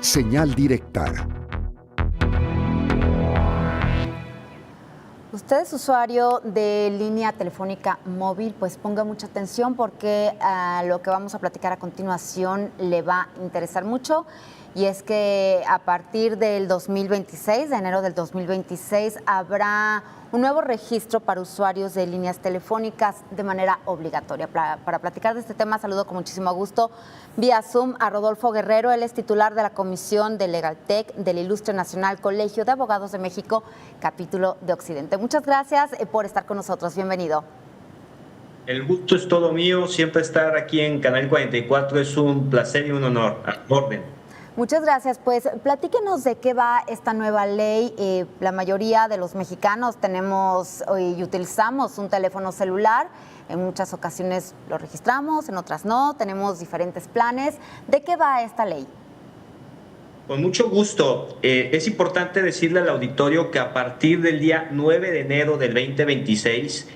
Señal directa. Usted es usuario de línea telefónica móvil, pues ponga mucha atención porque lo que vamos a platicar a continuación le va a interesar mucho. Y es que a partir del 2026, de enero del 2026, habrá un nuevo registro para usuarios de líneas telefónicas de manera obligatoria. Para platicar de este tema, saludo con muchísimo gusto vía Zoom a Rodolfo Guerrero. Él es titular de la Comisión de Legaltec del Ilustre Nacional Colegio de Abogados de México, capítulo de Occidente. Muchas gracias por estar con nosotros. Bienvenido. El gusto es todo mío. Siempre estar aquí en Canal 44 es un placer y un honor. A orden. Muchas gracias. Pues platíquenos de qué va esta nueva ley. La mayoría de los mexicanos tenemos y utilizamos un teléfono celular. En muchas ocasiones lo registramos, en otras no. Tenemos diferentes planes. ¿De qué va esta ley? Con mucho gusto. Es importante decirle al auditorio que a partir del día 9 de enero del 2026,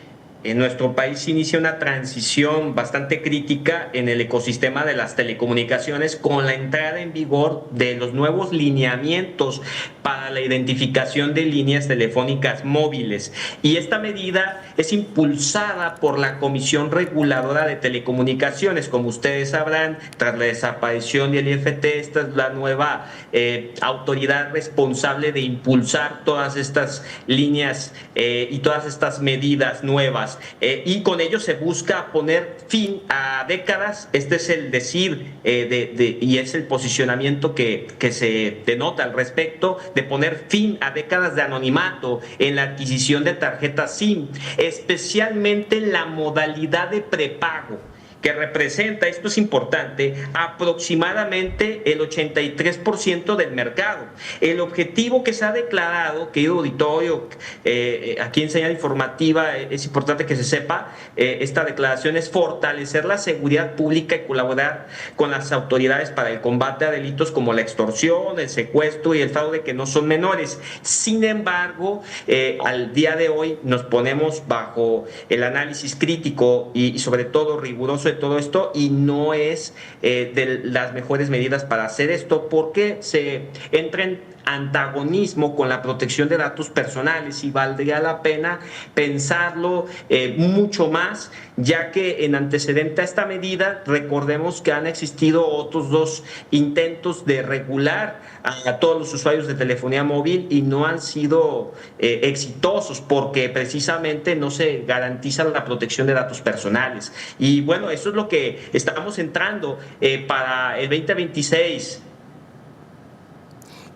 en nuestro país inicia una transición bastante crítica en el ecosistema de las telecomunicaciones con la entrada en vigor de los nuevos lineamientos para la identificación de líneas telefónicas móviles. Y esta medida es impulsada por la Comisión Reguladora de Telecomunicaciones. Como ustedes sabrán, tras la desaparición del IFT, esta es la nueva autoridad responsable de impulsar todas estas líneas y todas estas medidas nuevas. Y con ello se busca poner fin a décadas. Este es el decir y es el posicionamiento que se denota al respecto, de poner fin a décadas de anonimato en la adquisición de tarjetas SIM, especialmente en la modalidad de prepago, que representa, esto es importante, aproximadamente el 83% del mercado. El objetivo que se ha declarado, querido auditorio, aquí en Señal Informativa, es importante que se sepa, esta declaración es fortalecer la seguridad pública y colaborar con las autoridades para el combate a delitos como la extorsión, el secuestro y el fraude que no son menores. Sin embargo, al día de hoy nos ponemos bajo el análisis crítico y sobre todo riguroso de todo esto, y no es de las mejores medidas para hacer esto, porque se entra en antagonismo con la protección de datos personales, y valdría la pena pensarlo mucho más, ya que en antecedente a esta medida recordemos que han existido otros dos intentos de regular a todos los usuarios de telefonía móvil y no han sido exitosos, porque precisamente no se garantiza la protección de datos personales. Y bueno, eso es lo que estamos entrando para el 2026.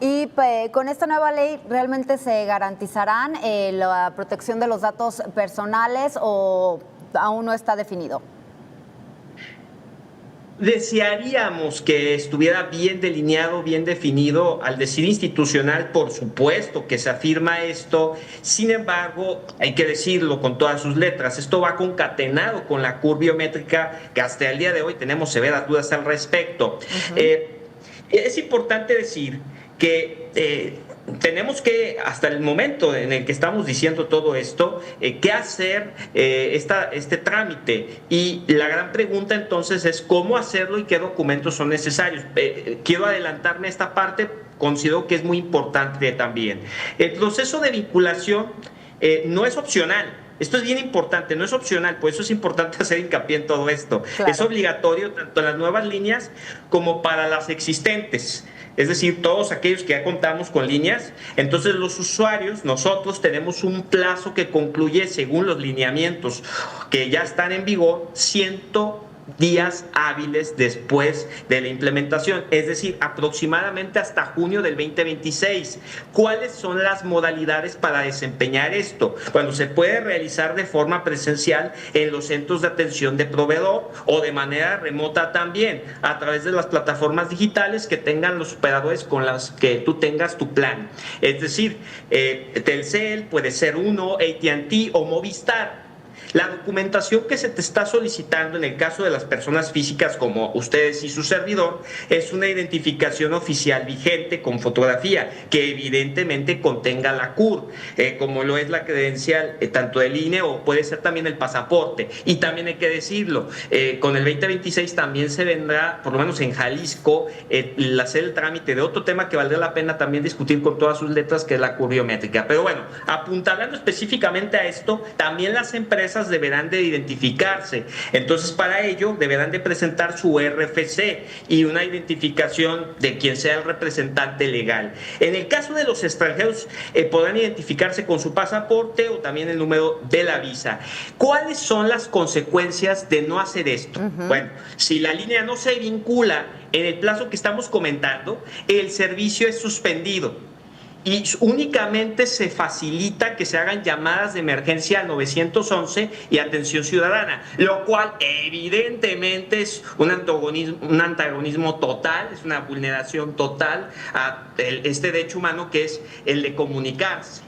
Y con esta nueva ley, ¿realmente se garantizarán la protección de los datos personales o aún no está definido? Desearíamos que estuviera bien delineado, bien definido. Al decir institucional, por supuesto que se afirma esto. Sin embargo, hay que decirlo con todas sus letras, esto va concatenado con la curva biométrica, que hasta el día de hoy tenemos severas dudas al respecto. Es importante decir que tenemos que, hasta el momento en el que estamos diciendo todo esto, qué hacer este trámite. Y la gran pregunta entonces es cómo hacerlo y qué documentos son necesarios. Quiero adelantarme a esta parte, considero que es muy importante también. El proceso de vinculación no es opcional. Esto es bien importante, no es opcional, por eso es importante hacer hincapié en todo esto. Claro. Es obligatorio tanto en las nuevas líneas como para las existentes. Es decir, todos aquellos que ya contamos con líneas, entonces los usuarios, nosotros tenemos un plazo que concluye, según los lineamientos que ya están en vigor, 100 días hábiles después de la implementación, es decir, aproximadamente hasta junio del 2026. ¿Cuáles son las modalidades para desempeñar esto? Bueno, se puede realizar de forma presencial en los centros de atención de proveedor o de manera remota también, a través de las plataformas digitales que tengan los operadores con las que tú tengas tu plan. Es decir, Telcel, puede ser Uno, AT&T o Movistar. La documentación que se te está solicitando en el caso de las personas físicas como ustedes y su servidor es una identificación oficial vigente con fotografía que evidentemente contenga la CUR, como lo es la credencial tanto del INE o puede ser también el pasaporte. Y también hay que decirlo, con el 2026 también se vendrá, por lo menos en Jalisco, el hacer el trámite de otro tema que valdría la pena también discutir con todas sus letras, que es la CUR biométrica. Pero bueno, apuntando específicamente a esto, también las empresas deberán de identificarse. Entonces, para ello, deberán de presentar su RFC y una identificación de quien sea el representante legal. En el caso de los extranjeros, podrán identificarse con su pasaporte o también el número de la visa. ¿Cuáles son las consecuencias de no hacer esto? Bueno, si la línea no se vincula en el plazo que estamos comentando, el servicio es suspendido y únicamente se facilita que se hagan llamadas de emergencia al 911 y atención ciudadana, lo cual evidentemente es un antagonismo total, es una vulneración total a este derecho humano que es el de comunicarse.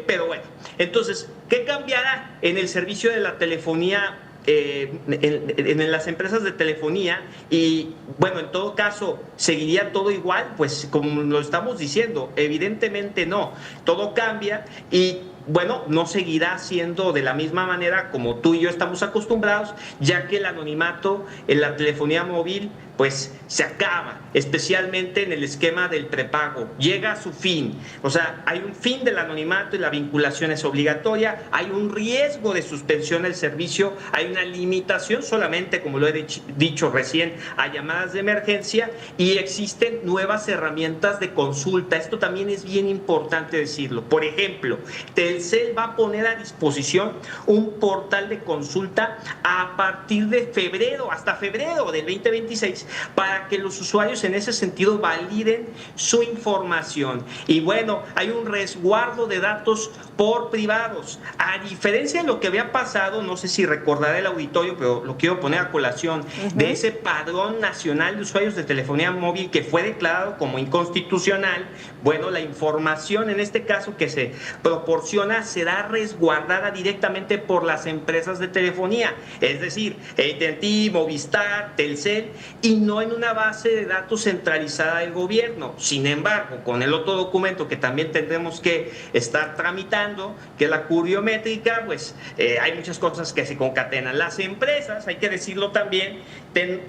Pero bueno, entonces, ¿qué cambiará en el servicio de la telefonía? En las empresas de telefonía y bueno, en todo caso, ¿seguiría todo igual? Pues como lo estamos diciendo, evidentemente no, todo cambia y bueno, no seguirá siendo de la misma manera como tú y yo estamos acostumbrados, ya que el anonimato en la telefonía móvil pues se acaba, especialmente en el esquema del prepago, llega a su fin, o sea, hay un fin del anonimato y la vinculación es obligatoria, hay un riesgo de suspensión del servicio, hay una limitación solamente, como lo he dicho recién, a llamadas de emergencia y existen nuevas herramientas de consulta, esto también es bien importante decirlo, por ejemplo, Telcel va a poner a disposición un portal de consulta a partir de febrero, hasta febrero del 2026, para que los usuarios en ese sentido validen su información. Y bueno, hay un resguardo de datos por privados. A diferencia de lo que había pasado, no sé si recordará el auditorio, pero lo quiero poner a colación, de ese padrón nacional de usuarios de telefonía móvil que fue declarado como inconstitucional. Bueno, la información en este caso que se proporciona será resguardada directamente por las empresas de telefonía, es decir, AT&T, Movistar, Telcel, y no en una base de datos centralizada del gobierno. Sin embargo, con el otro documento que también tendremos que estar tramitando, que es la CUR biométrica, pues hay muchas cosas que se concatenan. Las empresas, hay que decirlo también,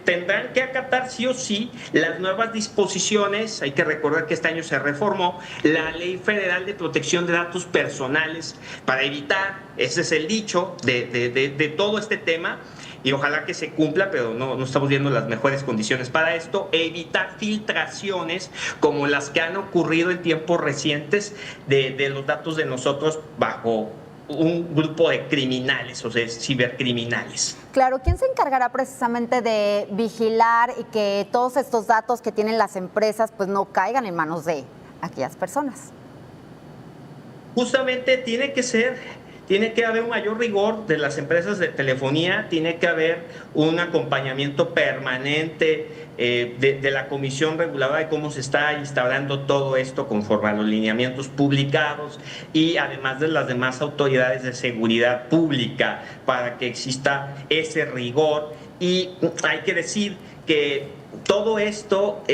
tendrán que acatar sí o sí las nuevas disposiciones. Hay que recordar que este año se reformó la Ley Federal de Protección de Datos Personales para evitar, ese es el dicho de todo este tema, y ojalá que se cumpla, pero no estamos viendo las mejores condiciones para esto, evitar filtraciones como las que han ocurrido en tiempos recientes de los datos de nosotros bajo un grupo de criminales, o sea, cibercriminales. Claro, ¿quién se encargará precisamente de vigilar y que todos estos datos que tienen las empresas pues no caigan en manos de aquellas personas? Justamente tiene que haber un mayor rigor de las empresas de telefonía, tiene que haber un acompañamiento permanente de la Comisión Reguladora de cómo se está instaurando todo esto conforme a los lineamientos publicados y además de las demás autoridades de seguridad pública para que exista ese rigor. Y hay que decir que todo esto,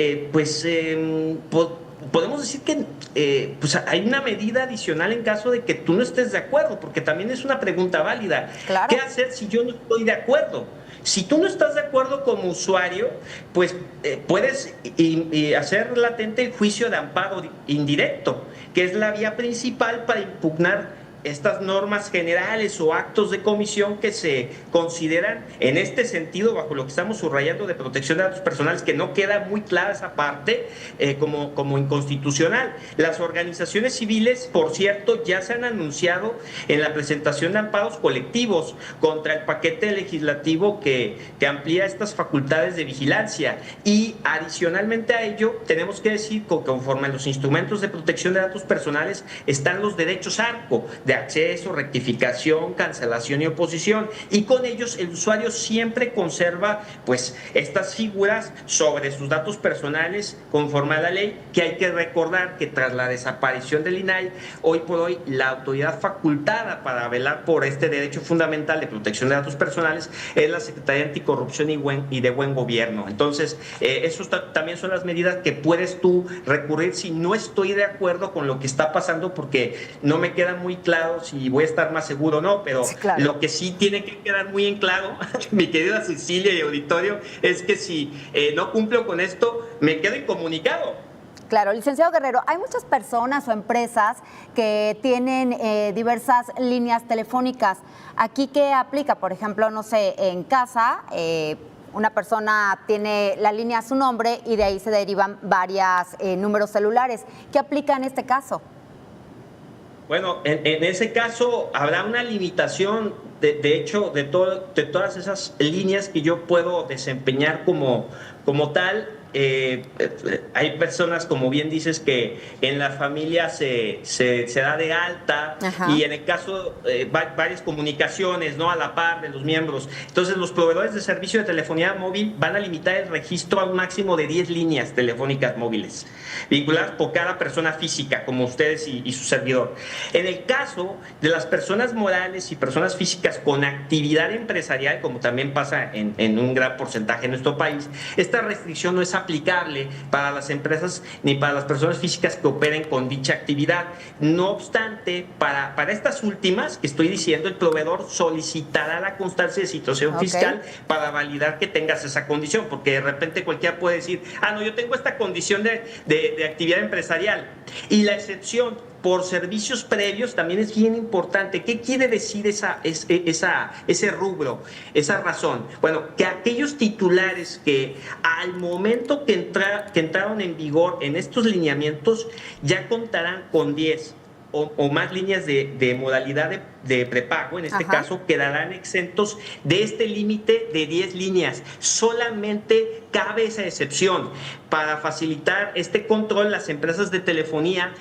podemos decir que pues hay una medida adicional en caso de que tú no estés de acuerdo, porque también es una pregunta válida. Claro. ¿Qué hacer si yo no estoy de acuerdo? Si tú no estás de acuerdo como usuario, pues puedes hacer latente el juicio de amparo indirecto, que es la vía principal para impugnar estas normas generales o actos de comisión que se consideran en este sentido, bajo lo que estamos subrayando de protección de datos personales, que no queda muy clara esa parte, como inconstitucional. Las organizaciones civiles, por cierto, ya se han anunciado en la presentación de amparos colectivos contra el paquete legislativo que amplía estas facultades de vigilancia. Y adicionalmente a ello, tenemos que decir que conforme a los instrumentos de protección de datos personales están los derechos ARCO, de de acceso, rectificación, cancelación y oposición. Y con ellos el usuario siempre conserva pues estas figuras sobre sus datos personales conforme a la ley, que hay que recordar que tras la desaparición del INAI, hoy por hoy la autoridad facultada para velar por este derecho fundamental de protección de datos personales es la Secretaría de Anticorrupción y de Buen Gobierno. Entonces, eso también son las medidas que puedes tú recurrir si no estoy de acuerdo con lo que está pasando, porque no me queda muy claro si voy a estar más seguro o no, pero sí, claro, lo que sí tiene que quedar muy en claro, mi querida Cecilia y auditorio, es que si no cumplo con esto, me quedo incomunicado. Claro, licenciado Guerrero, hay muchas personas o empresas que tienen diversas líneas telefónicas. ¿Aquí qué aplica? Por ejemplo, no sé, en casa, una persona tiene la línea a su nombre y de ahí se derivan varios números celulares. ¿Qué aplica en este caso? Bueno, en ese caso habrá una limitación, de hecho, de todas esas líneas que yo puedo desempeñar como tal. Hay personas, como bien dices, que en la familia se da de alta. Ajá. Y en el caso varias comunicaciones, ¿no?, a la par de los miembros. Entonces los proveedores de servicio de telefonía móvil van a limitar el registro a un máximo de 10 líneas telefónicas móviles vinculadas por cada persona física, como ustedes y su servidor. En el caso de las personas morales y personas físicas con actividad empresarial, como también pasa en un gran porcentaje en nuestro país, esta restricción no es aplicable para las empresas ni para las personas físicas que operen con dicha actividad. No obstante, para estas últimas que estoy diciendo, el proveedor solicitará la constancia de situación fiscal para validar que tengas esa condición, porque de repente cualquiera puede decir, no, yo tengo esta condición de actividad empresarial. Y la excepción por servicios previos también es bien importante. ¿Qué quiere decir ese rubro, esa razón? Bueno, que aquellos titulares que al momento que entraron en vigor en estos lineamientos ya contarán con 10 o más líneas de modalidad de prepago, en este caso, quedarán exentos de este límite de 10 líneas. Solamente cabe esa excepción. Para facilitar este control, las empresas de telefonía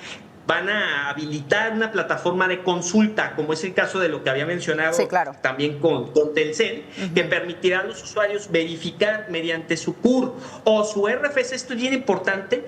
van a habilitar una plataforma de consulta, como es el caso de lo que había mencionado también con Telcel, que permitirá a los usuarios verificar mediante su CUR o su RFC, esto es bien importante,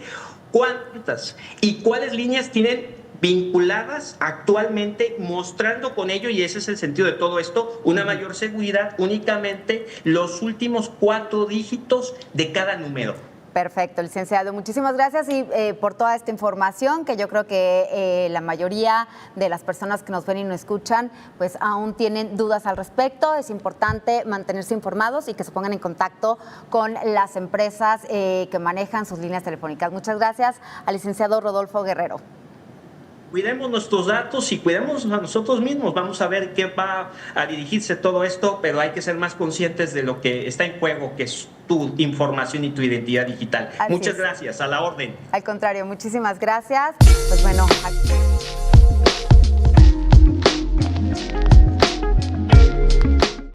cuántas y cuáles líneas tienen vinculadas actualmente, mostrando con ello, y ese es el sentido de todo esto, una mayor seguridad, únicamente los últimos 4 dígitos de cada número. Perfecto, licenciado. Muchísimas gracias y por toda esta información, que yo creo que la mayoría de las personas que nos ven y nos escuchan pues aún tienen dudas al respecto. Es importante mantenerse informados y que se pongan en contacto con las empresas que manejan sus líneas telefónicas. Muchas gracias al licenciado Rodolfo Guerrero. Cuidemos nuestros datos y cuidemos a nosotros mismos. Vamos a ver qué va a dirigirse todo esto, pero hay que ser más conscientes de lo que está en juego, que es tu información y tu identidad digital. Muchas gracias, a la orden. Al contrario, muchísimas gracias. Pues bueno, aquí...